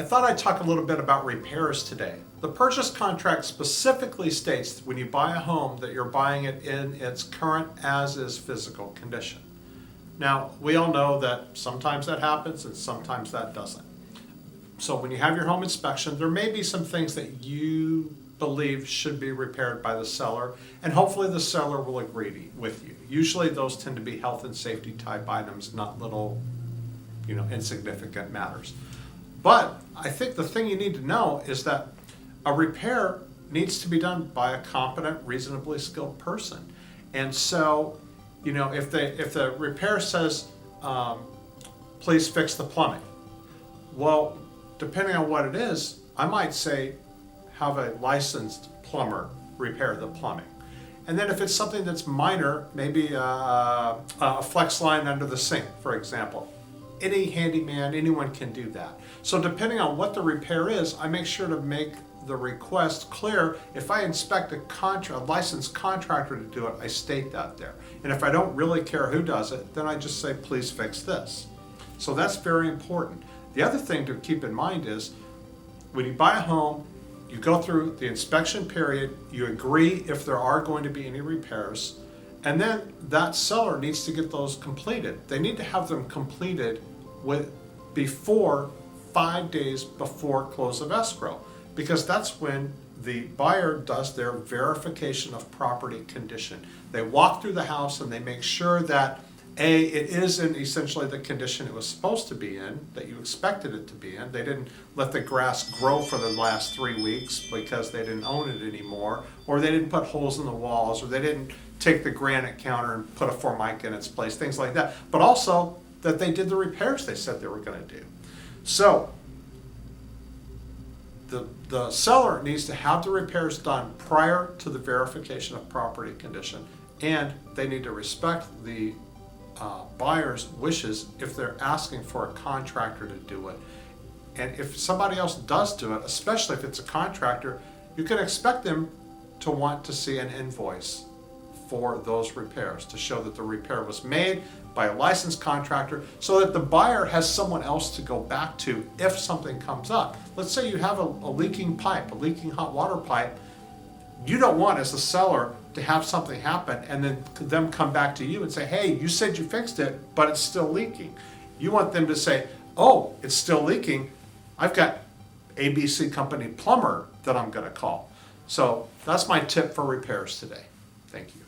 thought I'd talk a little bit about repairs today. The purchase contract specifically states that when you buy a home that you're buying it in its current as-is physical condition. Now, we all know that sometimes that happens and sometimes that doesn't. So when you have your home inspection, there may be some things that you believe should be repaired by the seller, and hopefully the seller will agree with you. Usually those tend to be health and safety type items, not little, insignificant matters. But I think the thing you need to know is that a repair needs to be done by a competent, reasonably skilled person. And so, if the repair says, please fix the plumbing, well, depending on what it is, I might say, have a licensed plumber repair the plumbing. And then if it's something that's minor, maybe a flex line under the sink, for example, any handyman, anyone can do that. So depending on what the repair is, I make sure to make the request clear. If I inspect a licensed contractor to do it, I state that there. And if I don't really care who does it, then I just say, please fix this. So that's very important. The other thing to keep in mind is when you buy a home, you go through the inspection period, you agree if there are going to be any repairs, and then that seller needs to get those completed. They need to have them completed before 5 days before close of escrow, because that's when the buyer does their verification of property condition. They walk through the house and they make sure that it is in essentially the condition it was supposed to be in, that you expected it to be in. They didn't let the grass grow for the last 3 weeks because they didn't own it anymore, or they didn't put holes in the walls, or they didn't take the granite counter and put a Formica in its place, things like that. But also that they did the repairs they said they were going to do. So the seller needs to have the repairs done prior to the verification of property condition, and they need to respect the buyer's wishes if they're asking for a contractor to do it. And if somebody else does do it, especially if it's a contractor, you can expect them to want to see an invoice for those repairs to show that the repair was made by a licensed contractor, so that the buyer has someone else to go back to if something comes up. Let's say you have a leaking pipe, a leaking hot water pipe. You don't want, as the seller, to have something happen and then them come back to you and say, hey, you said you fixed it, but it's still leaking. You want them to say, oh, it's still leaking. I've got ABC Company plumber that I'm going to call. So that's my tip for repairs today. Thank you.